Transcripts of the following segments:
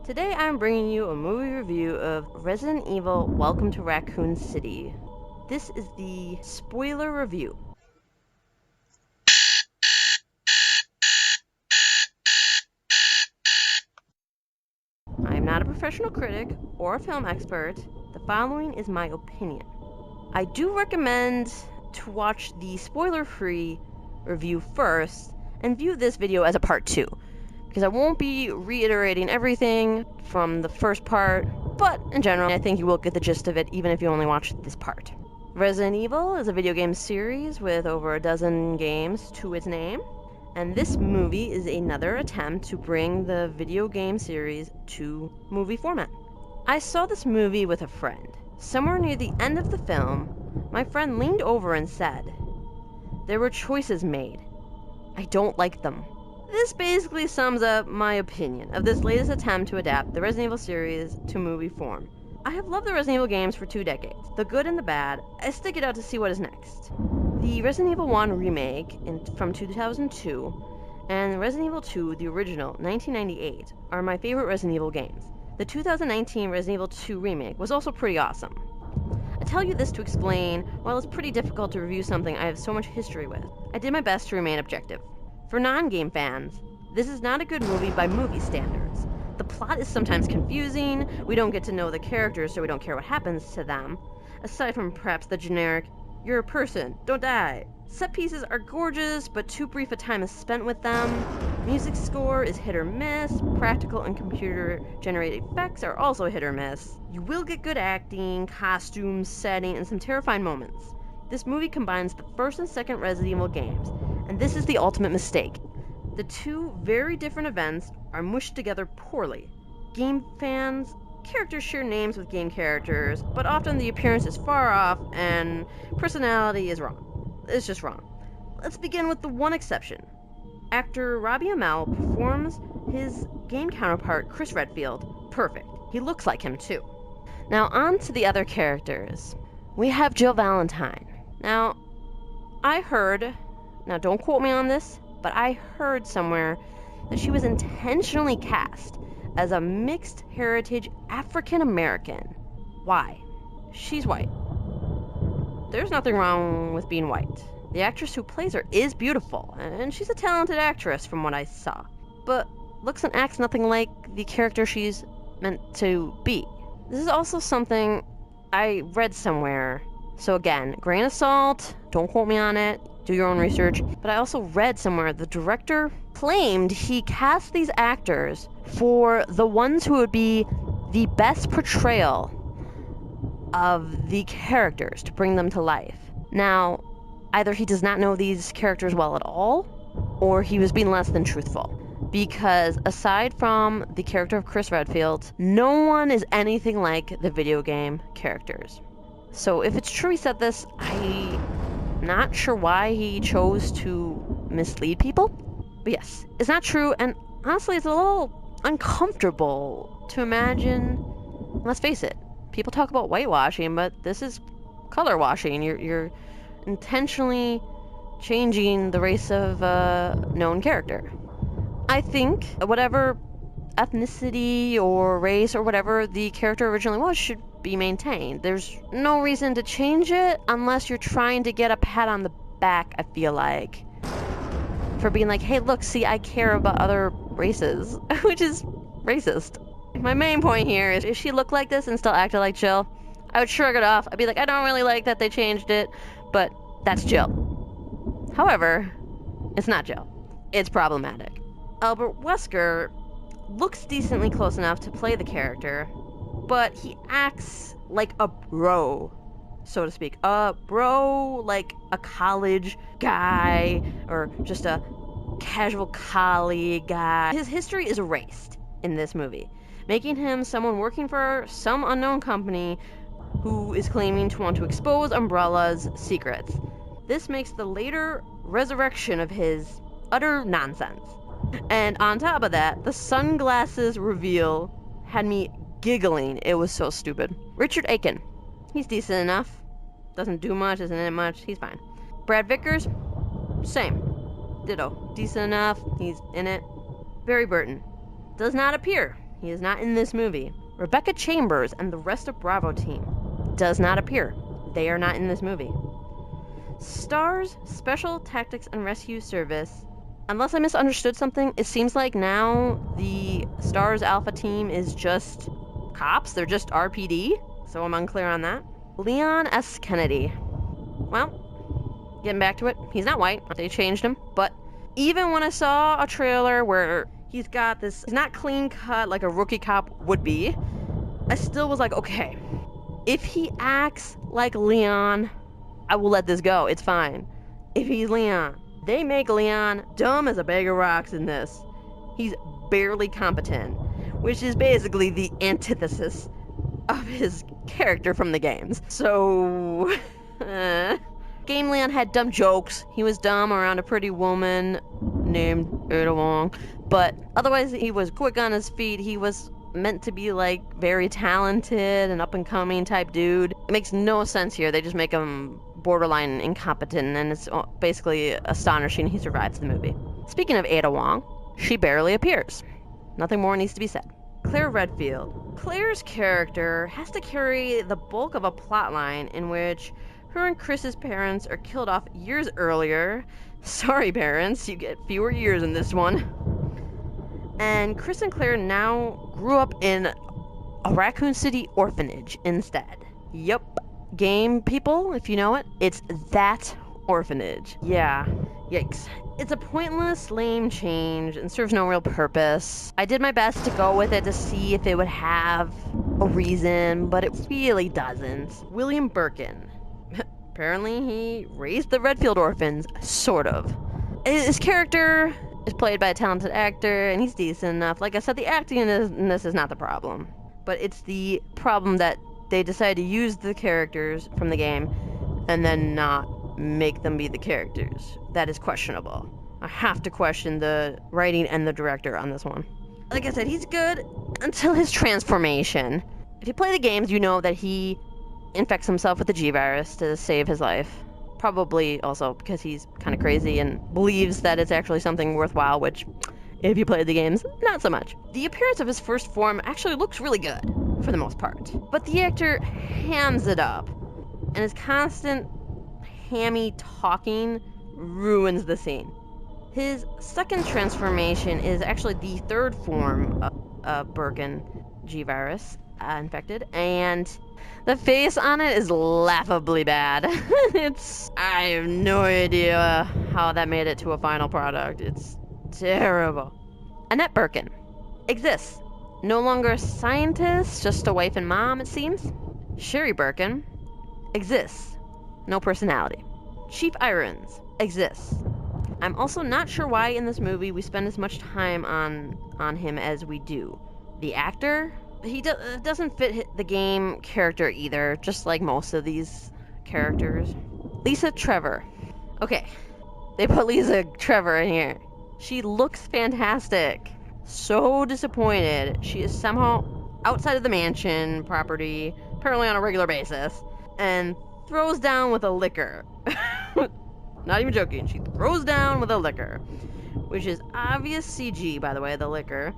Today I'm bringing you a movie review of Resident Evil Welcome to Raccoon City. This is the spoiler review. I am not a professional critic or a film expert. The following is my opinion. I do recommend to watch the spoiler-free review first and view this video as a part 2. Because I won't be reiterating everything from the first part, but in general, I think you will get the gist of it even if you only watch this part. Resident Evil is a video game series with over a dozen games to its name, and this movie is another attempt to bring the video game series to movie format. I saw this movie with a friend. Somewhere near the end of the film, my friend leaned over and said, "There were choices made. I don't like them." This basically sums up my opinion of this latest attempt to adapt the Resident Evil series to movie form. I have loved the Resident Evil games for 2 decades, the good and the bad. I stick it out to see what is next. The Resident Evil 1 remake from 2002 and Resident Evil 2, the original, 1998, are my favorite Resident Evil games. The 2019 Resident Evil 2 remake was also pretty awesome. I tell you this to explain, while it's pretty difficult to review something I have so much history with, I did my best to remain objective. For non-game fans, this is not a good movie by movie standards. The plot is sometimes confusing, we don't get to know the characters so we don't care what happens to them, aside from perhaps the generic, "You're a person, don't die." Set pieces are gorgeous, but too brief a time is spent with them. Music score is hit or miss, practical and computer-generated effects are also hit or miss. You will get good acting, costumes, setting, and some terrifying moments. This movie combines the first and second Resident Evil games, and this is the ultimate mistake. The two very different events are mushed together poorly. Game fans, characters share names with game characters, but often the appearance is far off and personality is wrong. It's just wrong. Let's begin with the one exception. Actor Robbie Amell performs his game counterpart Chris Redfield perfect. He looks like him too. Now on to the other characters. We have Jill Valentine. Now, I heard, now don't quote me on this, but I heard somewhere that she was intentionally cast as a mixed heritage African American. Why? She's white. There's nothing wrong with being white. The actress who plays her is beautiful, and she's a talented actress from what I saw, but looks and acts nothing like the character she's meant to be. This is also something I read somewhere. So again, grain of salt, don't quote me on it, do your own research. But I also read somewhere the director claimed he cast these actors for the ones who would be the best portrayal of the characters to bring them to life. Now, either he does not know these characters well at all, or he was being less than truthful. Because aside from the character of Chris Redfield, no one is anything like the video game characters. So if it's true he said this, I'm not sure why he chose to mislead people. But yes, it's not true, and honestly, it's a little uncomfortable to imagine. Let's face it, people talk about whitewashing, but this is color washing. You're intentionally changing the race of a known character. I think whatever ethnicity or race or whatever the character originally was should be maintained. There's no reason to change it unless you're trying to get a pat on the back, I feel like, for being like, hey, look, see, I care about other races, which is racist. My main point here is, if she looked like this and still acted like Jill, I would shrug it off. I'd be like, I don't really like that they changed it, but that's Jill. However, it's not Jill. It's problematic. Albert Wesker looks decently close enough to play the character, but he acts like a bro, so to speak. A bro, like a college guy, or just a casual colleague guy. His history is erased in this movie, making him someone working for some unknown company who is claiming to want to expose Umbrella's secrets. This makes the later resurrection of his utter nonsense. And on top of that, the sunglasses reveal had me giggling. It was so stupid. Richard Aiken. He's decent enough. Doesn't do much, isn't in it much. He's fine. Brad Vickers. Same. Ditto. Decent enough. He's in it. Barry Burton. Does not appear He is not in this movie. Rebecca Chambers and the rest of Bravo team does not appear. They are not in this movie. STARS Special Tactics and Rescue Service. Unless I misunderstood something, it seems like now the STARS Alpha team is just cops. They're just RPD. So I'm unclear on that. Leon S. Kennedy. Well, getting back to it, he's not white. They changed him. But even when I saw a trailer where he's got this, he's not clean cut like a rookie cop would be, I still was like, okay, if he acts like Leon, I will let this go. It's fine. If he's Leon, they make Leon dumb as a bag of rocks in this. He's barely competent, which is basically the antithesis of his character from the games. So, Game Leon had dumb jokes. He was dumb around a pretty woman named Ada Wong, but otherwise he was quick on his feet. He was meant to be like very talented and up and coming type dude. It makes no sense here. They just make him borderline incompetent, and it's basically astonishing he survives the movie. Speaking of Ada Wong, she barely appears. Nothing more needs to be said. Claire Redfield. Claire's character has to carry the bulk of a plotline in which her and Chris's parents are killed off years earlier. Sorry, parents, you get fewer years in this one. And Chris and Claire now grew up in a Raccoon City orphanage instead. Yup. Game people, if you know it, it's that orphanage. Yeah. Yikes. It's a pointless, lame change and serves no real purpose. I did my best to go with it to see if it would have a reason, but it really doesn't. William Birkin. Apparently he raised the Redfield orphans, sort of. His character is played by a talented actor, and he's decent enough. Like I said, the acting in this is not the problem. But it's the problem that they decided to use the characters from the game and then not make them be the characters. That is questionable. I have to question the writing and the director on this one. Like I said, he's good until his transformation. If you play the games, you know that he infects himself with the G virus to save his life. Probably also because he's kind of crazy and believes that it's actually something worthwhile, which, if you played the games, not so much. The appearance of his first form actually looks really good, for the most part. But the actor hams it up, and his constant hammy talking ruins the scene. His second transformation is actually the third form of Birkin G-Virus infected, and the face on it is laughably bad. I have no idea how that made it to a final product. It's terrible. Annette Birkin exists. No longer a scientist, just a wife and mom, it seems. Sherry Birkin exists. No personality. Chief Irons exists. I'm also not sure why in this movie we spend as much time on him as we do. The actor, he doesn't fit the game character either, just like most of these characters. Lisa Trevor. Okay, they put Lisa Trevor in here. She looks fantastic. So disappointed. She is somehow outside of the mansion property, apparently on a regular basis, and throws down with a liquor. Not even joking. She throws down with a liquor, which is obvious CG, by the way, the liquor.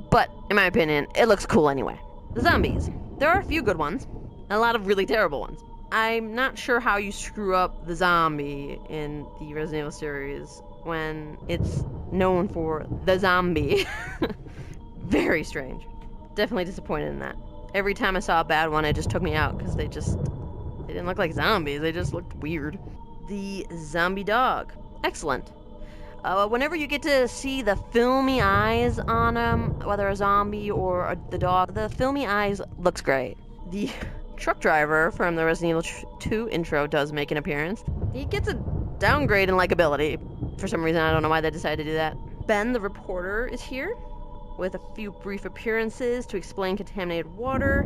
But, in my opinion, it looks cool anyway. The zombies. There are a few good ones, and a lot of really terrible ones. I'm not sure how you screw up the zombie in the Resident Evil series when it's known for the zombie. Very strange. Definitely disappointed in that. Every time I saw a bad one, it just took me out, because they didn't look like zombies, they just looked weird. The zombie dog. Excellent. Whenever you get to see the filmy eyes on him, whether a zombie or the dog, the filmy eyes looks great. The truck driver from the Resident Evil 2 intro does make an appearance. He gets a downgrade in likability. For some reason, I don't know why they decided to do that. Ben, the reporter, is here with a few brief appearances to explain contaminated water,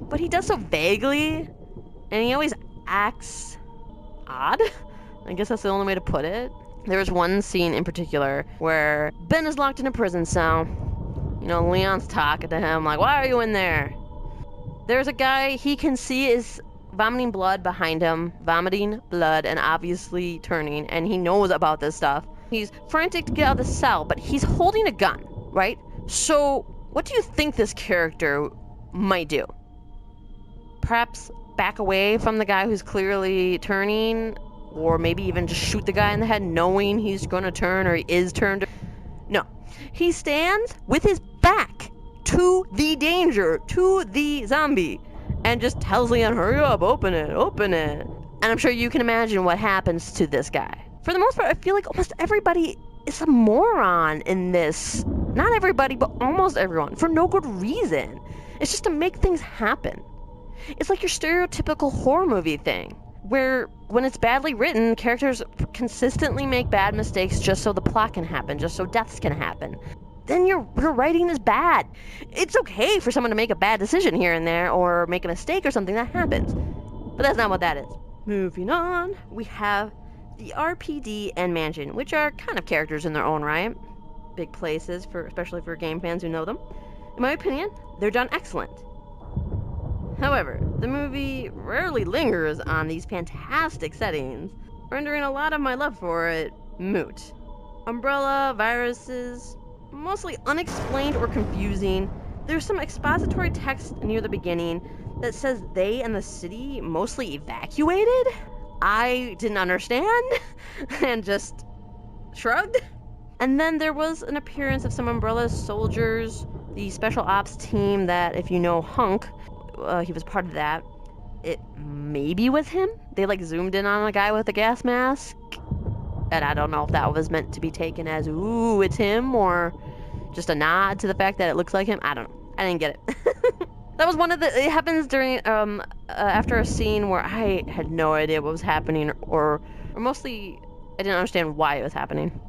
but he does so vaguely, and he always acts odd. I guess that's the only way to put it. There's one scene in particular where Ben is locked in a prison cell. You know, Leon's talking to him like, why are you in there? There's a guy he can see is vomiting blood behind him, vomiting blood and obviously turning, and he knows about this stuff. He's frantic to get out of the cell, but he's holding a gun, right? So What do you think this character might do? Perhaps back away from the guy who's clearly turning, or maybe even just shoot the guy in the head knowing he's going to turn or he is turned. No. He stands with his back to the danger, to the zombie, and just tells Leon, hurry up, open it, open it. And I'm sure you can imagine what happens to this guy. For the most part, I feel like almost everybody is a moron in this. Not everybody, but almost everyone, for no good reason. It's just to make things happen. It's like your stereotypical horror movie thing, where when it's badly written, characters consistently make bad mistakes just so the plot can happen, just so deaths can happen. Then your writing is bad. It's okay for someone to make a bad decision here and there, or make a mistake or something, that happens. But that's not what that is. Moving on, we have the RPD and Mansion, which are kind of characters in their own right. Big places, especially for game fans who know them. In my opinion, they're done excellent. However, the movie rarely lingers on these fantastic settings, rendering a lot of my love for it moot. Umbrella, viruses, mostly unexplained or confusing. There's some expository text near the beginning that says they and the city mostly evacuated. I didn't understand and just shrugged. And then there was an appearance of some Umbrella soldiers, the special ops team that, if you know Hunk, he was part of that. It maybe was him. They like zoomed in on a guy with a gas mask. And I don't know if that was meant to be taken as, ooh, it's him, or just a nod to the fact that it looks like him. I don't know. I didn't get it. That was one of the, it happens during, after a scene where I had no idea what was happening, or mostly I didn't understand why it was happening.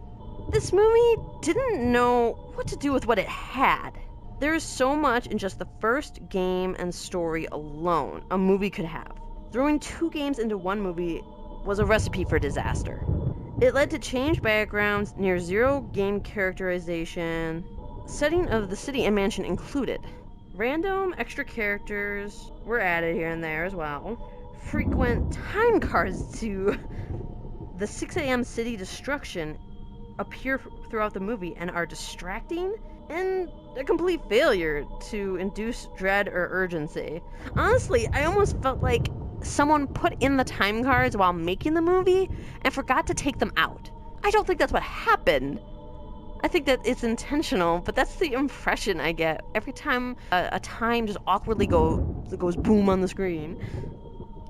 This movie didn't know what to do with what it had. There is so much in just the first game and story alone a movie could have. Throwing 2 games into one movie was a recipe for disaster. It led to changed backgrounds, near zero game characterization, setting of the city and mansion included. Random extra characters were added here and there as well. Frequent time cards to the 6 a.m. city destruction appear throughout the movie and are distracting and a complete failure to induce dread or urgency. Honestly, I almost felt like someone put in the time cards while making the movie and forgot to take them out. I don't think that's what happened. I think that it's intentional, but that's the impression I get every time a time just awkwardly goes boom on the screen.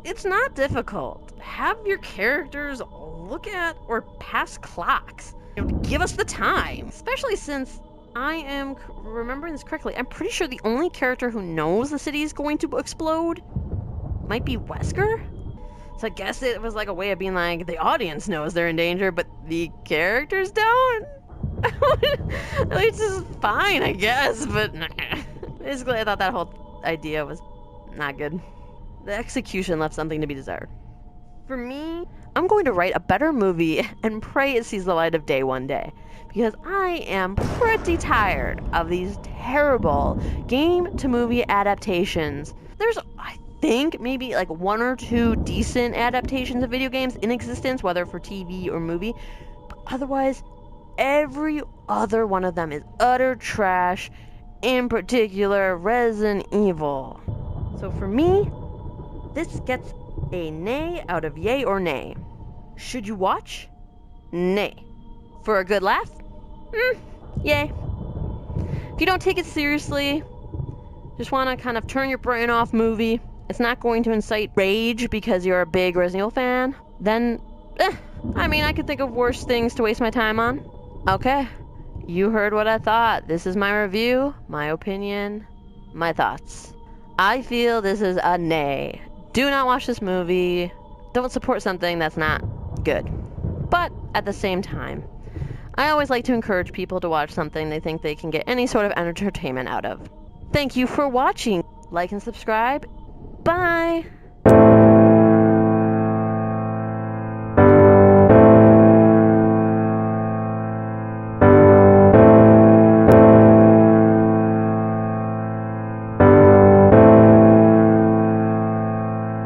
It's not difficult. Have your characters look at or pass clocks. Give us the time. Especially since I am remembering this correctly, I'm pretty sure the only character who knows the city is going to explode might be Wesker. So I guess it was like a way of being like, the audience knows they're in danger, but the characters don't? It's just fine, I guess, but nah. Basically, I thought that whole idea was not good. The execution left something to be desired. For me, I'm going to write a better movie and pray it sees the light of day one day, because I am pretty tired of these terrible game-to-movie adaptations. There's, I think, maybe like 1 or 2 decent adaptations of video games in existence, whether for TV or movie, but otherwise, every other one of them is utter trash, in particular Resident Evil. So for me, this gets a nay out of yay or nay. Should you watch? Nay. For a good laugh? Yay. If you don't take it seriously, just want to kind of turn your brain off movie, it's not going to incite rage because you're a big Resident Evil fan, then, I mean, I could think of worse things to waste my time on. Okay, you heard what I thought. This is my review, my opinion, my thoughts. I feel this is a nay. Do not watch this movie. Don't support something that's not good. But at the same time, I always like to encourage people to watch something they think they can get any sort of entertainment out of. Thank you for watching. Like and subscribe. Bye.